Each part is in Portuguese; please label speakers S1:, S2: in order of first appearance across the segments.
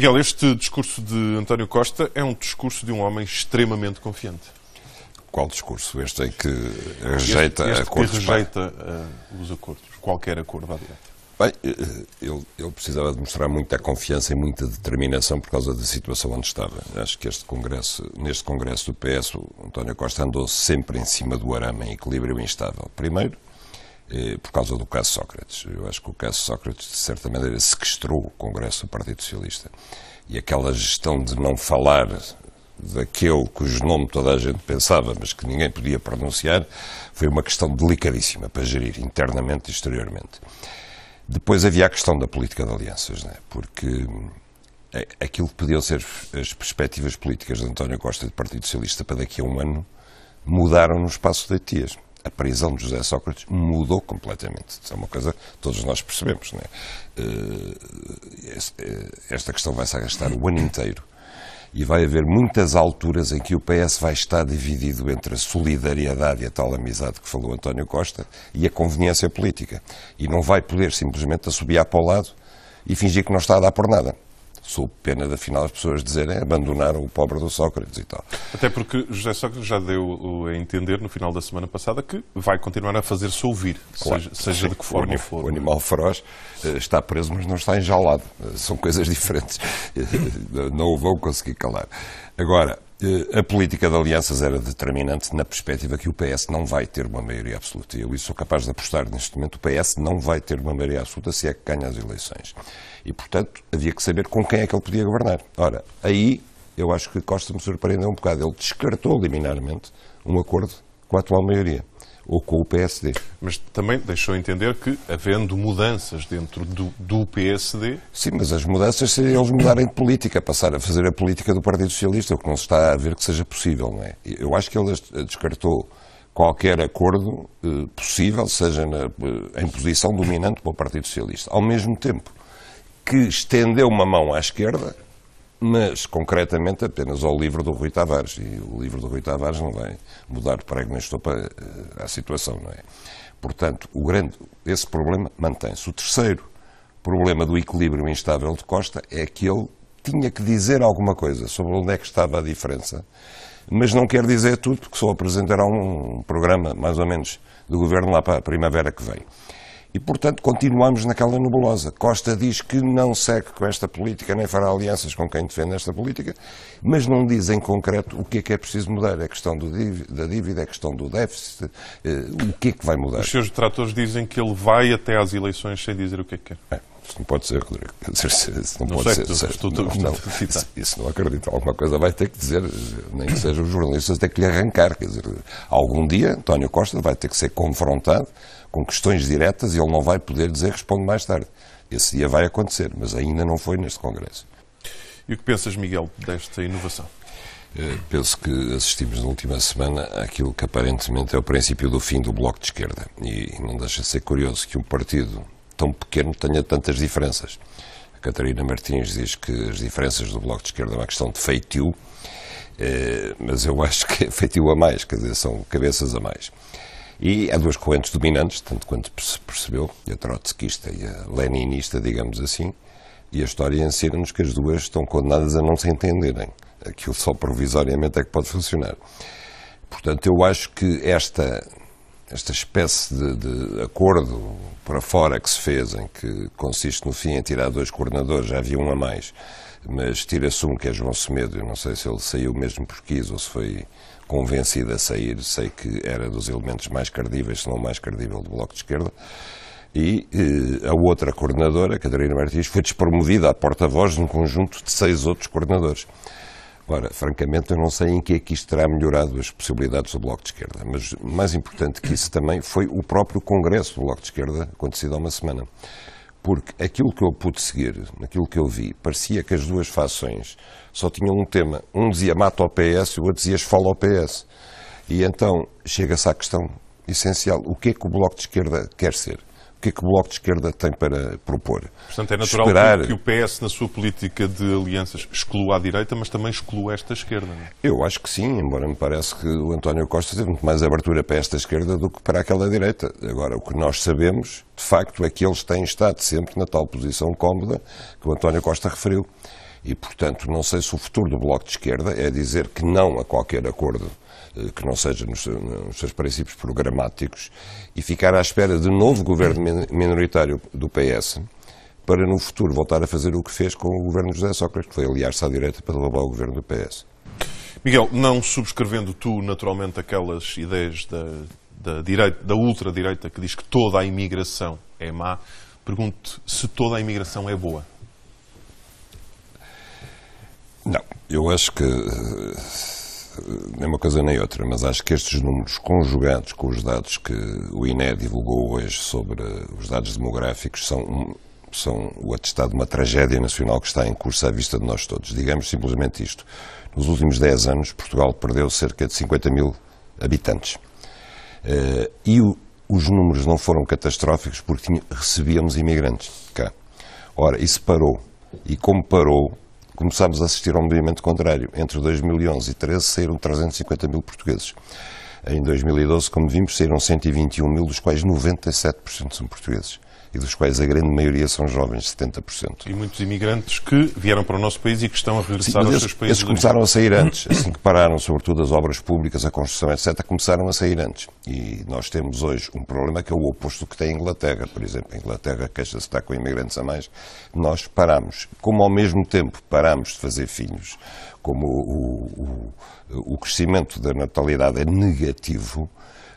S1: Miguel, este discurso de António Costa é um discurso de um homem extremamente confiante.
S2: Qual discurso? Este em que rejeita acordos?
S1: Que rejeita os acordos, qualquer acordo à direita.
S2: Bem, ele precisava demonstrar muita confiança e muita determinação por causa da situação onde estava. Acho que neste congresso do PS, o António Costa andou sempre em cima do arame, em equilíbrio instável. Primeiro, por causa do caso Sócrates. Eu acho que o caso Sócrates, de certa maneira, sequestrou o congresso do Partido Socialista. E aquela gestão de não falar daquele cujo nome toda a gente pensava, mas que ninguém podia pronunciar, foi uma questão delicadíssima para gerir internamente e exteriormente. Depois havia a questão da política de alianças, né? Porque aquilo que podiam ser as perspectivas políticas de António Costa e do Partido Socialista para daqui a um ano mudaram no espaço de 8 dias. A prisão de José Sócrates mudou completamente. Isso é uma coisa que todos nós percebemos, né? Esta questão vai-se arrastar o ano inteiro. E vai haver muitas alturas em que o PS vai estar dividido entre a solidariedade e a tal amizade que falou António Costa e a conveniência política. E não vai poder simplesmente assobiar para o lado e fingir que não está a dar por nada. Sob pena, afinal, as pessoas dizerem abandonaram o pobre do Sócrates e tal.
S1: Até porque José Sócrates já deu a entender no final da semana passada que vai continuar a fazer-se ouvir, claro, seja de que forma for.
S2: O animal feroz está preso, mas não está enjaulado. São coisas diferentes. Não o vão conseguir calar. Agora, a política de alianças era determinante na perspectiva que o PS não vai ter uma maioria absoluta. Eu sou capaz de apostar neste momento, o PS não vai ter uma maioria absoluta se é que ganha as eleições. E, portanto, havia que saber com quem é que ele podia governar. Ora, aí eu acho que Costa me surpreendeu um bocado. Ele descartou liminarmente um acordo com a atual maioria, ou com o PSD.
S1: Mas também deixou entender que, havendo mudanças dentro do PSD...
S2: Sim, mas as mudanças seriam eles mudarem de política, passar a fazer a política do Partido Socialista, o que não se está a ver que seja possível, não é? Eu acho que ele descartou qualquer acordo possível, seja em posição dominante para o Partido Socialista. Ao mesmo tempo que estendeu uma mão à esquerda, mas concretamente apenas ao livro do Rui Tavares. E o livro do Rui Tavares não vai mudar de prego nem estopa a situação, não é? Portanto, esse problema mantém-se. O terceiro problema do equilíbrio instável de Costa é que ele tinha que dizer alguma coisa sobre onde é que estava a diferença, mas não quer dizer tudo, porque só apresentará um programa, mais ou menos, do governo lá para a primavera que vem. E, portanto, continuamos naquela nebulosa. Costa diz que não segue com esta política, nem fará alianças com quem defende esta política, mas não diz em concreto o que é preciso mudar. É a questão da dívida, é a questão do déficit, o que é que vai mudar.
S1: Os seus detratores dizem que ele vai até às eleições sem dizer o que é que quer.
S2: Isso não pode ser, Rodrigo. Isso não
S1: não
S2: pode
S1: sei,
S2: ser. Isso não acredito. Alguma coisa vai ter que dizer, nem que sejam os jornalistas, ter que lhe arrancar. Quer dizer, algum dia António Costa vai ter que ser confrontado com questões diretas e ele não vai poder dizer responde mais tarde. Esse dia vai acontecer, mas ainda não foi neste Congresso.
S1: E o que pensas, Miguel, desta inovação?
S2: Penso que assistimos na última semana àquilo que aparentemente é o princípio do fim do Bloco de Esquerda. E não deixa de ser curioso que um partido tão pequeno tenha tantas diferenças. A Catarina Martins diz que as diferenças do Bloco de Esquerda é uma questão de feitio, mas eu acho que é feitio a mais, quer dizer, são cabeças a mais. E há duas correntes dominantes, tanto quanto se percebeu, a trotskista e a leninista, digamos assim, e a história ensina-nos que as duas estão condenadas a não se entenderem. Aquilo só provisoriamente é que pode funcionar. Portanto, eu acho que esta espécie de acordo para fora que se fez, em que consiste no fim em tirar 2 coordenadores, já havia um a mais, mas tira-se um, que é João Semedo, eu não sei se ele saiu mesmo por quis ou se foi convencido a sair, sei que era dos elementos mais credíveis, se não o mais credível do Bloco de Esquerda, e a outra coordenadora, Catarina Martins, foi despromovida a porta-voz num conjunto de 6 outros coordenadores. Ora, francamente, eu não sei em que é que isto terá melhorado as possibilidades do Bloco de Esquerda, mas mais importante que isso também foi o próprio Congresso do Bloco de Esquerda, acontecido há uma semana. Porque aquilo que eu pude seguir, aquilo que eu vi, parecia que as duas fações só tinham um tema. Um dizia mata o PS e o outro dizia esfola o PS. E então chega-se à questão essencial. O que é que o Bloco de Esquerda quer ser? O que é que o Bloco de Esquerda tem para propor?
S1: Portanto, é natural que o PS, na sua política de alianças, exclua a direita, mas também exclua esta esquerda, não é?
S2: Eu acho que sim, embora me parece que o António Costa teve muito mais abertura para esta esquerda do que para aquela direita. Agora, o que nós sabemos, de facto, é que eles têm estado sempre na tal posição cómoda que o António Costa referiu. E, portanto, não sei se o futuro do Bloco de Esquerda é dizer que não a qualquer acordo que não seja nos seus princípios programáticos e ficar à espera de novo governo minoritário do PS para, no futuro, voltar a fazer o que fez com o governo de José Sócrates, que foi aliar-se à direita para derrubar o governo do PS.
S1: Miguel, não subscrevendo tu, naturalmente, aquelas ideias da ultradireita que diz que toda a imigração é má, pergunto se toda a imigração é boa.
S2: Não, eu acho que nem uma coisa nem outra, mas acho que estes números conjugados com os dados que o INE divulgou hoje sobre os dados demográficos são o atestado de uma tragédia nacional que está em curso à vista de nós todos. Digamos simplesmente isto. Nos últimos 10 anos, Portugal perdeu cerca de 50 mil habitantes. E os números não foram catastróficos porque recebíamos imigrantes cá. Ora, isso parou. E como parou, começámos a assistir a um movimento contrário. Entre 2011 e 2013 saíram 350 mil portugueses. Em 2012, como vimos, saíram 121 mil, dos quais 97% são portugueses. E dos quais a grande maioria são jovens, 70%.
S1: E muitos imigrantes que vieram para o nosso país e que estão a regressar aos seus países.
S2: Esses começaram a sair antes, assim que pararam, sobretudo as obras públicas, a construção, etc., começaram a sair antes. E nós temos hoje um problema que é o oposto do que tem a Inglaterra, por exemplo. A Inglaterra queixa-se de estar com imigrantes a mais. Nós paramos. Como ao mesmo tempo paramos de fazer filhos, como o crescimento da natalidade é negativo,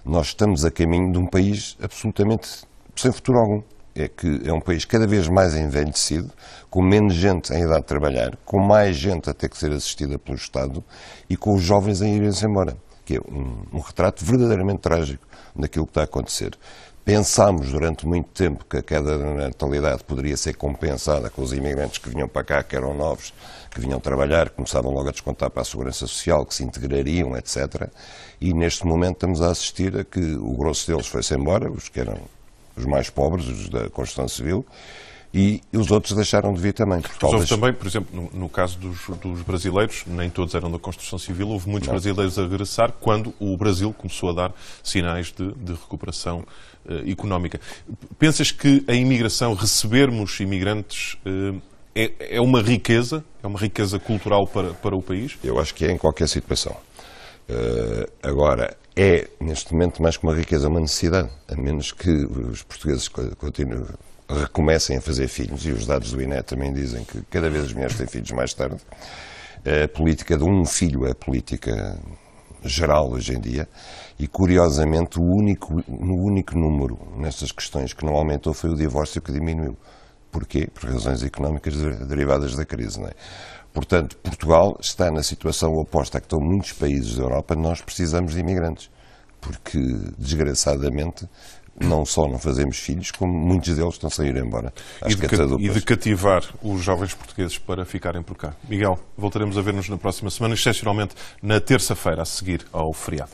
S2: nós estamos a caminho de um país absolutamente sem futuro algum. É que é um país cada vez mais envelhecido, com menos gente em idade de trabalhar, com mais gente a ter que ser assistida pelo Estado e com os jovens a irem-se embora. Que é um retrato verdadeiramente trágico daquilo que está a acontecer. Pensámos durante muito tempo que a queda da natalidade poderia ser compensada com os imigrantes que vinham para cá, que eram novos, que vinham trabalhar, começavam logo a descontar para a Segurança Social, que se integrariam, etc. E neste momento estamos a assistir a que o grosso deles foi-se embora, os que eram os mais pobres, os da construção civil, e os outros deixaram de vir também.
S1: Mas houve também, por exemplo, no caso dos brasileiros, nem todos eram da construção civil, houve muitos brasileiros a regressar quando o Brasil começou a dar sinais de recuperação económica. Pensas que a imigração, recebermos imigrantes, é uma riqueza cultural para o país?
S2: Eu acho que é em qualquer situação. Agora, é neste momento mais que uma riqueza, uma necessidade, a menos que os portugueses recomecem a fazer filhos, e os dados do INE também dizem que cada vez as mulheres têm filhos mais tarde. A política de um filho é a política geral hoje em dia, e curiosamente o único número nestas questões que não aumentou foi o divórcio, que diminuiu. Porquê? Por razões económicas derivadas da crise, não é? Portanto, Portugal está na situação oposta a que estão muitos países da Europa. Nós precisamos de imigrantes, porque, desgraçadamente, não só não fazemos filhos, como muitos deles estão a sair embora.
S1: E de cativar os jovens portugueses para ficarem por cá. Miguel, voltaremos a ver-nos na próxima semana, excepcionalmente na terça-feira, a seguir ao feriado.